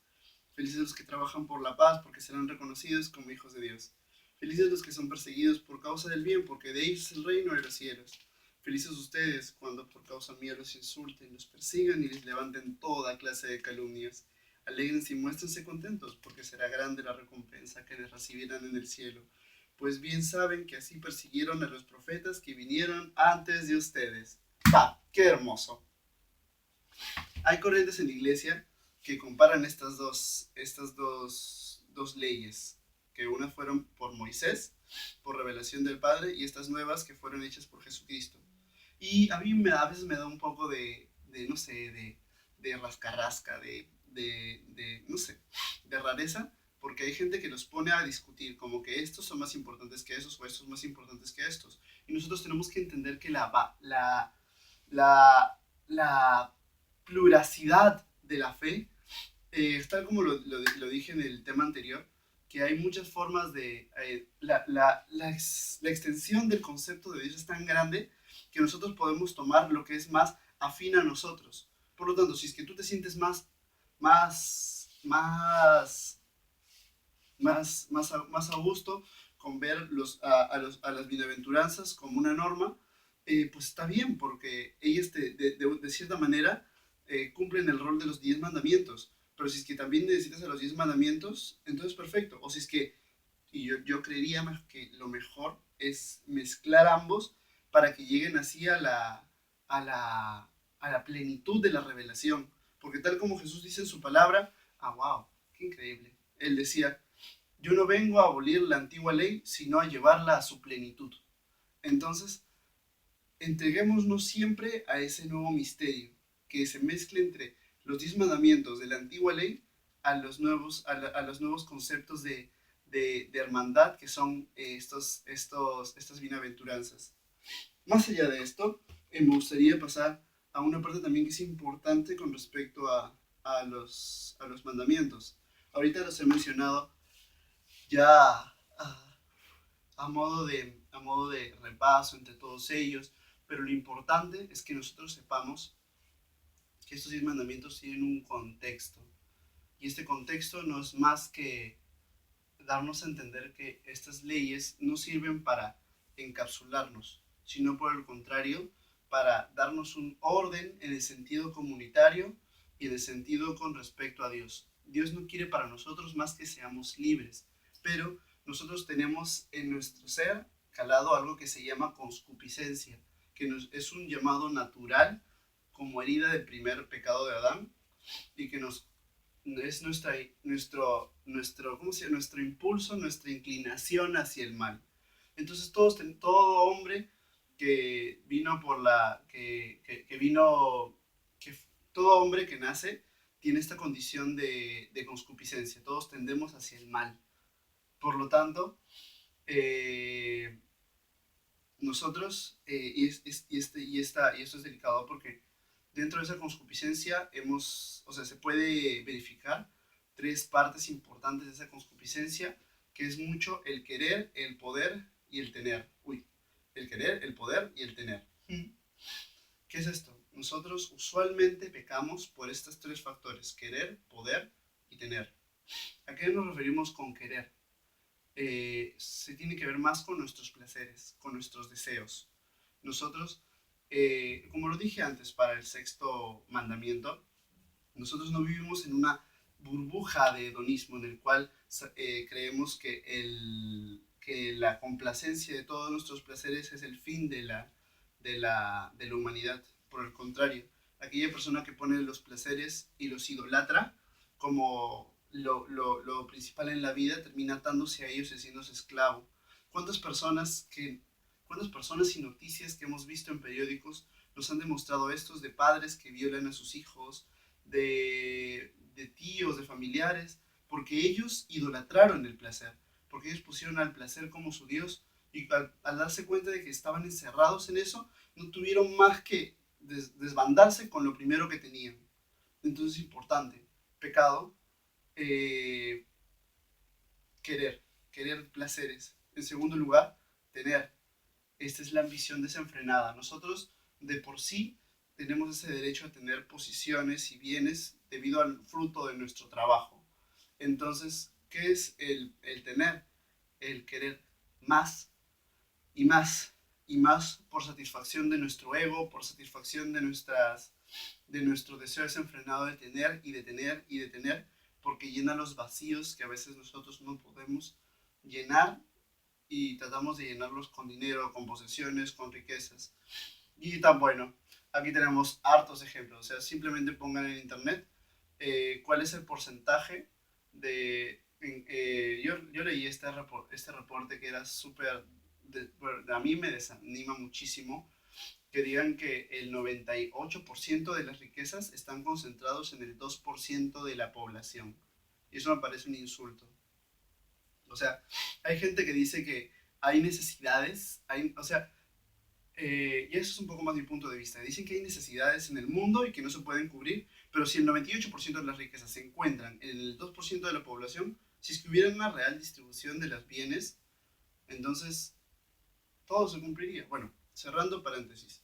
Felices los que trabajan por la paz, porque serán reconocidos como hijos de Dios. Felices los que son perseguidos por causa del bien, porque de ellos es el reino de los cielos. Felices ustedes cuando por causa mía los insulten, los persigan y les levanten toda clase de calumnias. Alégrense y muéstrense contentos, porque será grande la recompensa que les recibirán en el cielo. Pues bien saben que así persiguieron a los profetas que vinieron antes de ustedes. ¡Ah! ¡Qué hermoso! Hay corrientes en la iglesia que comparan estas dos leyes, que una fueron por Moisés, por revelación del Padre, y estas nuevas que fueron hechas por Jesucristo. Y a mí a veces me da un poco no sé, de rascarrasca, no sé, de rareza, porque hay gente que los pone a discutir, como que estos son más importantes que esos, o estos más importantes que estos. Y nosotros tenemos que entender que la pluracidad de la fe, tal como lo dije en el tema anterior, que hay muchas formas de... la extensión del concepto de Dios es tan grande que nosotros podemos tomar lo que es más afín a nosotros. Por lo tanto, si es que tú te sientes más a gusto con ver a las bienaventuranzas como una norma, pues está bien, porque ellas de cierta manera cumplen el rol de los 10 mandamientos. Pero si es que también necesitas a los 10 mandamientos, entonces perfecto. O si es que, y yo creería más que lo mejor es mezclar ambos para que lleguen así a la, a la plenitud de la revelación. Porque tal como Jesús dice en su palabra, wow, qué increíble. Él decía, yo no vengo a abolir la antigua ley, sino a llevarla a su plenitud. Entonces, entreguémonos siempre a ese nuevo misterio, que se mezcle entre los 10 mandamientos de la antigua ley a los nuevos conceptos de hermandad que son estas bienaventuranzas. Más allá de esto, me gustaría pasar a una parte también que es importante con respecto a los mandamientos. Ahorita los he mencionado ya a modo de repaso entre todos ellos, pero lo importante es que nosotros sepamos que estos 10 mandamientos tienen un contexto, y este contexto no es más que darnos a entender que estas leyes no sirven para encapsularnos, sino por el contrario, para darnos un orden en el sentido comunitario y en el sentido con respecto a Dios. Dios no quiere para nosotros más que seamos libres, pero nosotros tenemos en nuestro ser calado algo que se llama conscupiscencia, que es un llamado natural como herida del primer pecado de Adán y que es nuestro impulso, nuestra inclinación hacia el mal. Entonces todo hombre que vino por la, que vino, que todo hombre que nace tiene esta condición de conscupiscencia. Todos tendemos hacia el mal. Por lo tanto, eh, nosotros, y esto es delicado porque dentro de esa conscupiscencia o sea, se puede verificar tres partes importantes de esa conscupiscencia, que es mucho el querer, el poder y el tener. El querer, el poder y el tener. ¿Qué es esto? Nosotros usualmente pecamos por estos tres factores, querer, poder y tener. ¿A qué nos referimos con querer? Se tiene que ver más con nuestros placeres, con nuestros deseos. Nosotros, como lo dije antes para el sexto mandamiento, nosotros no vivimos en una burbuja de hedonismo en el cual creemos que la complacencia de todos nuestros placeres es el fin de la humanidad. Por el contrario, aquella persona que pone los placeres y los idolatra como lo principal en la vida termina atándose a ellos y haciéndose esclavo. ¿Cuántas personas, ¿Cuántas personas y noticias que hemos visto en periódicos nos han demostrado estos de padres que violan a sus hijos, de tíos, de familiares, porque ellos idolatraron el placer, porque ellos pusieron al placer como su Dios y al darse cuenta de que estaban encerrados en eso, no tuvieron más que desbandarse con lo primero que tenían. Entonces es importante, pecado, eh, querer, querer placeres. En segundo lugar, tener. Esta es la ambición desenfrenada. Nosotros de por sí tenemos ese derecho a tener posiciones y bienes debido al fruto de nuestro trabajo. Entonces, ¿qué es el tener? El querer más y más y más por satisfacción de nuestro ego, por satisfacción de nuestro deseo desenfrenado de tener y de tener y de tener, porque llena los vacíos que a veces nosotros no podemos llenar y tratamos de llenarlos con dinero, con posesiones, con riquezas. Y tan bueno, aquí tenemos hartos ejemplos, o sea, simplemente pongan en internet cuál es el porcentaje de... yo leí este reporte que era súper... Bueno, a mí me desanima muchísimo que digan que el 98% de las riquezas están concentrados en el 2% de la población. Y eso me parece un insulto. O sea, hay gente que dice que hay necesidades, o sea, y eso es un poco más mi punto de vista. Dicen que hay necesidades en el mundo y que no se pueden cubrir, pero si el 98% de las riquezas se encuentran en el 2% de la población, si es que hubiera una real distribución de los bienes, entonces todo se cumpliría. Bueno, cerrando paréntesis,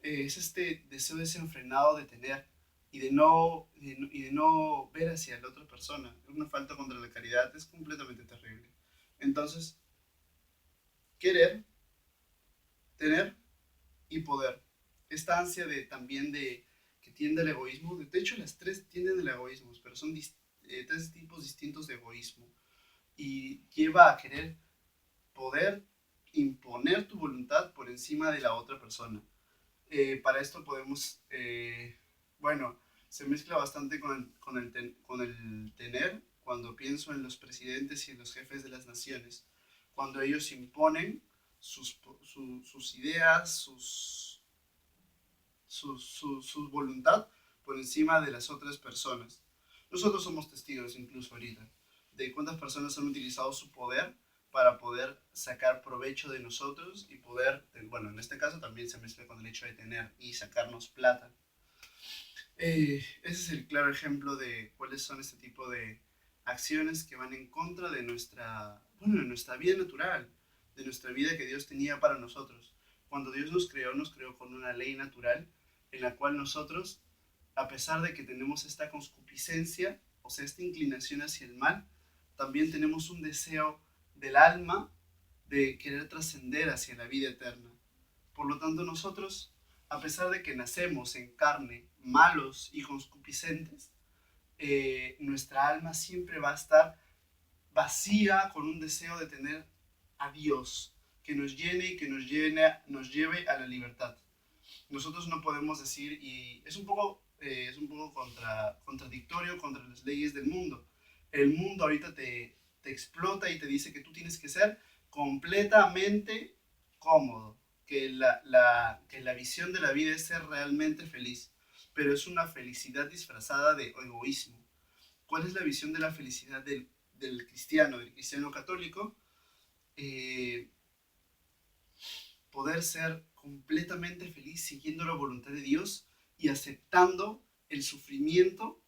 es este deseo desenfrenado de tener y de no ver hacia la otra persona. Una falta contra la caridad es completamente terrible. Entonces, querer, tener y poder. Esta ansia también que tiende al egoísmo, de hecho las tres tienden al egoísmo, pero son tres tipos distintos de egoísmo y lleva a querer poder imponer tu voluntad por encima de la otra persona. Para esto podemos, bueno, se mezcla bastante con el tener cuando pienso en los presidentes y en los jefes de las naciones, cuando ellos imponen sus ideas, su voluntad por encima de las otras personas. Nosotros somos testigos incluso ahorita de cuántas personas han utilizado su poder para poder sacar provecho de nosotros y poder, bueno, en este caso también se mezcla con el hecho de tener y sacarnos plata. Ese es el claro ejemplo de cuáles son este tipo de acciones que van en contra de bueno, de nuestra vida natural, de nuestra vida que Dios tenía para nosotros. Cuando Dios nos creó con una ley natural en la cual nosotros, a pesar de que tenemos esta concupiscencia, o sea, esta inclinación hacia el mal, también tenemos un deseo del alma de querer trascender hacia la vida eterna. Por lo tanto, nosotros, a pesar de que nacemos en carne malos y concupiscentes, nuestra alma siempre va a estar vacía con un deseo de tener a Dios, que nos llene y que nos lleve a la libertad. Nosotros no podemos decir, y es un poco contradictorio contra las leyes del mundo. El mundo ahorita te explota y te dice que tú tienes que ser completamente cómodo, que la visión de la vida es ser realmente feliz, pero es una felicidad disfrazada de egoísmo. ¿Cuál es la visión de la felicidad del cristiano católico? Eh, Poder ser completamente feliz siguiendo la voluntad de Dios y aceptando el sufrimiento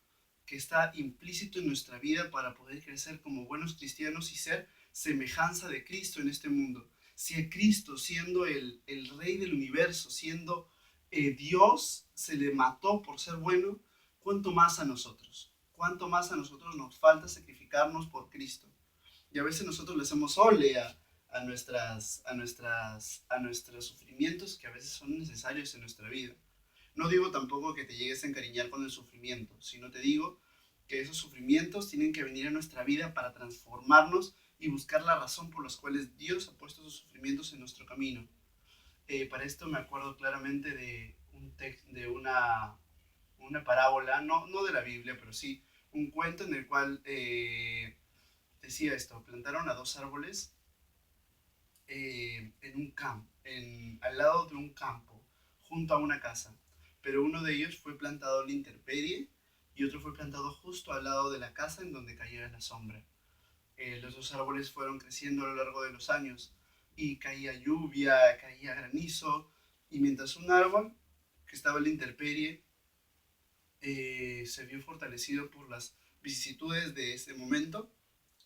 que está implícito en nuestra vida para poder crecer como buenos cristianos y ser semejanza de Cristo en este mundo. Si a Cristo, siendo el Rey del universo, siendo Dios, se le mató por ser bueno, ¿cuánto más a nosotros? ¿Cuánto más a nosotros nos falta sacrificarnos por Cristo? Y a veces nosotros le hacemos ole a nuestros sufrimientos que a veces son necesarios en nuestra vida. No digo tampoco que te llegues a encariñar con el sufrimiento, sino te digo que esos sufrimientos tienen que venir a nuestra vida para transformarnos y buscar la razón por las cuales Dios ha puesto esos sufrimientos en nuestro camino. Para esto me acuerdo claramente de una parábola, no de la Biblia, pero sí un cuento en el cual decía esto: plantaron a dos árboles en un campo, al lado de un campo, junto a una casa. Pero uno de ellos fue plantado en la intemperie y otro fue plantado justo al lado de la casa en donde cayera la sombra. Los dos árboles fueron creciendo a lo largo de los años y caía lluvia, caía granizo, y mientras un árbol que estaba en la intemperie se vio fortalecido por las vicisitudes de ese momento,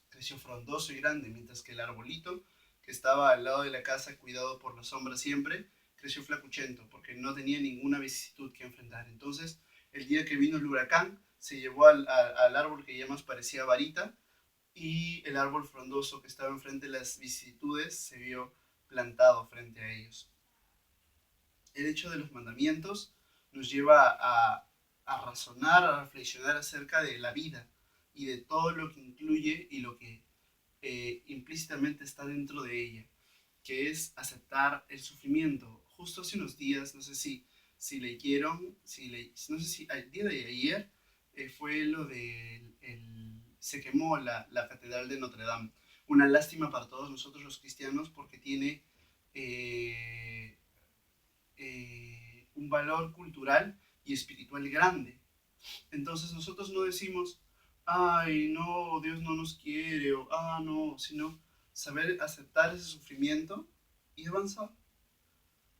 creció frondoso y grande, mientras que el arbolito que estaba al lado de la casa, cuidado por la sombra siempre, creció flacuchento, porque no tenía ninguna vicisitud que enfrentar. Entonces, el día que vino el huracán, se llevó al árbol que ya más parecía varita, y el árbol frondoso que estaba enfrente de las vicisitudes se vio plantado frente a ellos. El hecho de los mandamientos nos lleva a razonar, a reflexionar acerca de la vida y de todo lo que incluye y lo que implícitamente está dentro de ella, que es aceptar el sufrimiento. Justo hace unos días, no sé si leyeron, no sé si el día de ayer fue lo de se quemó la Catedral de Notre Dame. Una lástima para todos nosotros los cristianos porque tiene un valor cultural y espiritual grande. Entonces nosotros no decimos, ay, no, Dios no nos quiere, o no, sino saber aceptar ese sufrimiento y avanzar.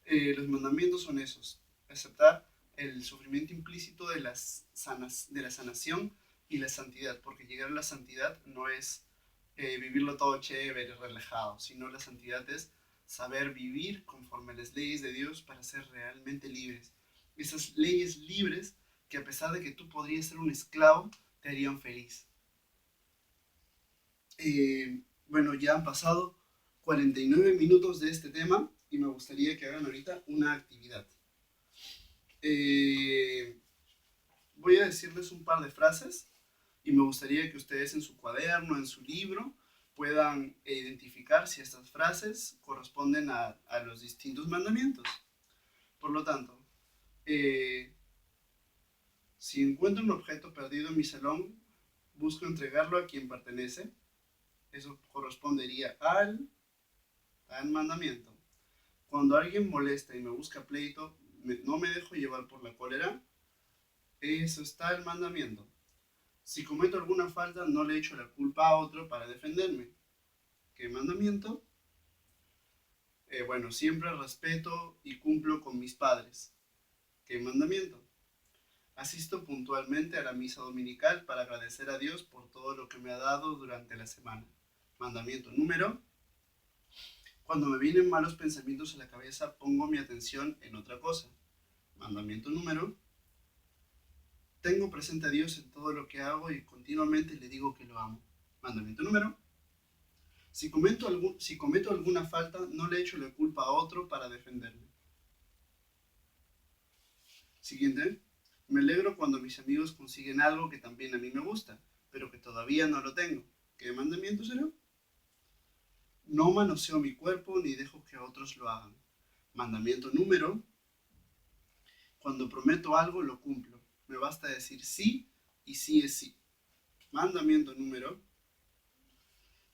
Los mandamientos son esos: aceptar el sufrimiento implícito de la sanación y la santidad, porque llegar a la santidad no es vivirlo todo chévere, relajado, sino la santidad es saber vivir conforme a las leyes de Dios para ser realmente libres. Esas leyes libres que, a pesar de que tú podrías ser un esclavo, te harían feliz. Bueno, ya han pasado 49 minutos de este tema. y me gustaría que hagan ahorita una actividad. Eh, Voy a decirles un par de frases y me gustaría que ustedes en su cuaderno, en su libro, puedan identificar si estas frases corresponden a los distintos mandamientos. Por lo tanto, eh, si encuentro un objeto perdido en mi salón, busco entregarlo a quien pertenece. Eso correspondería al mandamiento. Cuando alguien molesta y me busca pleito, no me dejo llevar por la cólera. Eso está el mandamiento. Si cometo alguna falta, no le echo la culpa a otro para defenderme. ¿Qué mandamiento? Bueno, siempre respeto y cumplo con mis padres. ¿Qué mandamiento? Asisto puntualmente a la misa dominical para agradecer a Dios por todo lo que me ha dado durante la semana. Mandamiento número. Cuando me vienen malos pensamientos a la cabeza, pongo mi atención en otra cosa. Mandamiento número. Tengo presente a Dios en todo lo que hago y continuamente le digo que lo amo. Mandamiento número. Si cometo alguna falta, no le echo la culpa a otro para defenderme. Siguiente. Me alegro cuando mis amigos consiguen algo que también a mí me gusta, pero que todavía no lo tengo. ¿Qué mandamiento será? No manoseo mi cuerpo ni dejo que otros lo hagan. Mandamiento número. Cuando prometo algo, lo cumplo. Me basta decir sí y sí es sí. Mandamiento número.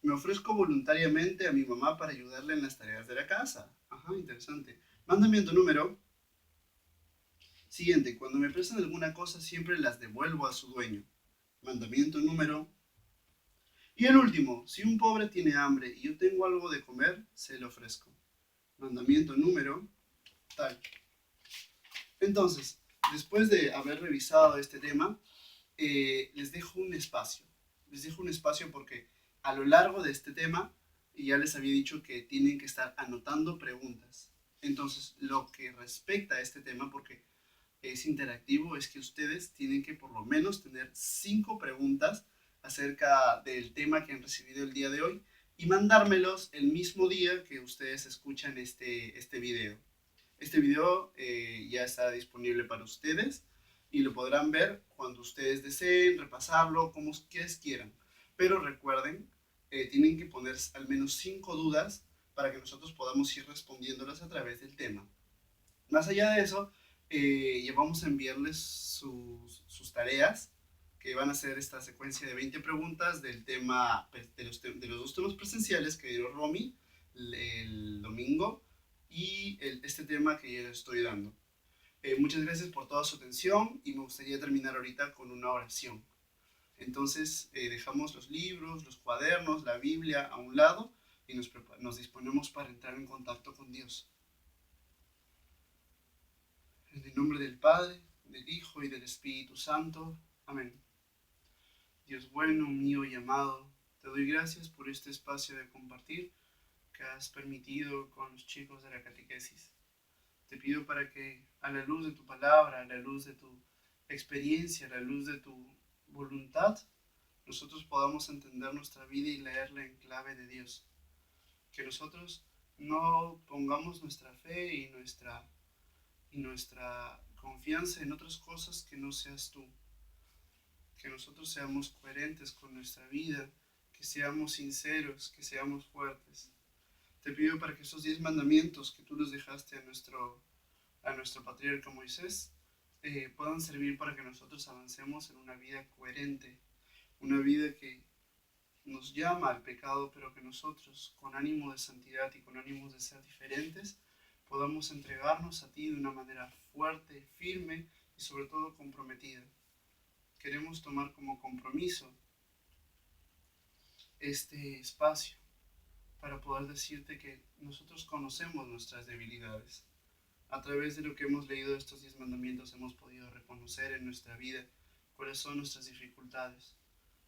Me ofrezco voluntariamente a mi mamá para ayudarle en las tareas de la casa. Ajá, interesante. Mandamiento número. Siguiente, cuando me prestan alguna cosa siempre las devuelvo a su dueño. Mandamiento número. Y el último, si un pobre tiene hambre y yo tengo algo de comer, se lo ofrezco. Mandamiento número tal. Entonces, después de haber revisado este tema, les dejo un espacio. Les dejo un espacio porque a lo largo de este tema, ya les había dicho que tienen que estar anotando preguntas. Entonces, lo que respecta a este tema, porque es interactivo, es que ustedes tienen que por lo menos tener 5 preguntas acerca del tema que han recibido el día de hoy y mandármelos el mismo día que ustedes escuchan este video. Este video ya está disponible para ustedes y lo podrán ver cuando ustedes deseen, repasarlo, como ustedes quieran. Pero recuerden, tienen que poner al menos 5 dudas para que nosotros podamos ir respondiéndolas a través del tema. Más allá de eso, ya vamos a enviarles sus tareas, que van a ser esta secuencia de 20 preguntas del tema, de los dos temas presenciales que dio Romy el domingo y este tema que yo les estoy dando. Muchas gracias por toda su atención y me gustaría terminar ahorita con una oración. Entonces dejamos los libros, los cuadernos, la Biblia a un lado y nos disponemos para entrar en contacto con Dios. En el nombre del Padre, del Hijo y del Espíritu Santo. Amén. Dios bueno, mío y amado, te doy gracias por este espacio de compartir que has permitido con los chicos de la catequesis. Te pido para que a la luz de tu palabra, a la luz de tu experiencia, a la luz de tu voluntad, nosotros podamos entender nuestra vida y leerla en clave de Dios. Que nosotros no pongamos nuestra fe y nuestra confianza en otras cosas que no seas tú. Que nosotros seamos coherentes con nuestra vida, que seamos sinceros, que seamos fuertes. Te pido para que esos 10 mandamientos que tú los dejaste a nuestro patriarca Moisés puedan servir para que nosotros avancemos en una vida coherente, una vida que nos llama al pecado, pero que nosotros, con ánimo de santidad y con ánimo de ser diferentes, podamos entregarnos a ti de una manera fuerte, firme y sobre todo comprometida. Queremos tomar como compromiso este espacio para poder decirte que nosotros conocemos nuestras debilidades. A través de lo que hemos leído de estos 10 mandamientos hemos podido reconocer en nuestra vida cuáles son nuestras dificultades.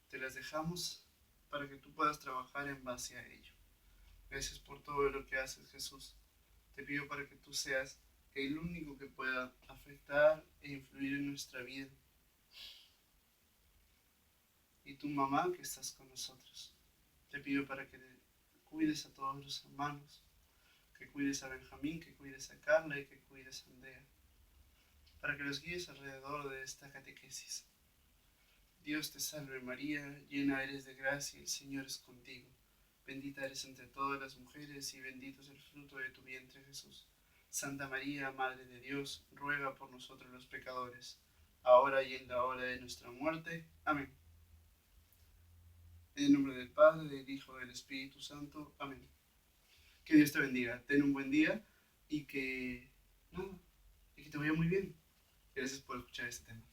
Te las dejamos para que tú puedas trabajar en base a ello. Gracias por todo lo que haces, Jesús. Te pido para que tú seas el único que pueda afectar e influir en nuestra vida. Y tu mamá que estás con nosotros. Te pido para que cuides a todos los hermanos, que cuides a Benjamín, que cuides a Carla y que cuides a Andrea, para que los guíes alrededor de esta catequesis. Dios te salve María, llena eres de gracia, el Señor es contigo. Bendita eres entre todas las mujeres y bendito es el fruto de tu vientre Jesús. Santa María, Madre de Dios, ruega por nosotros los pecadores, ahora y en la hora de nuestra muerte. Amén. En el nombre del Padre, del Hijo, del Espíritu Santo. Amén. Que Dios te bendiga. Ten un buen día y que te vaya muy bien. Gracias por escuchar este tema.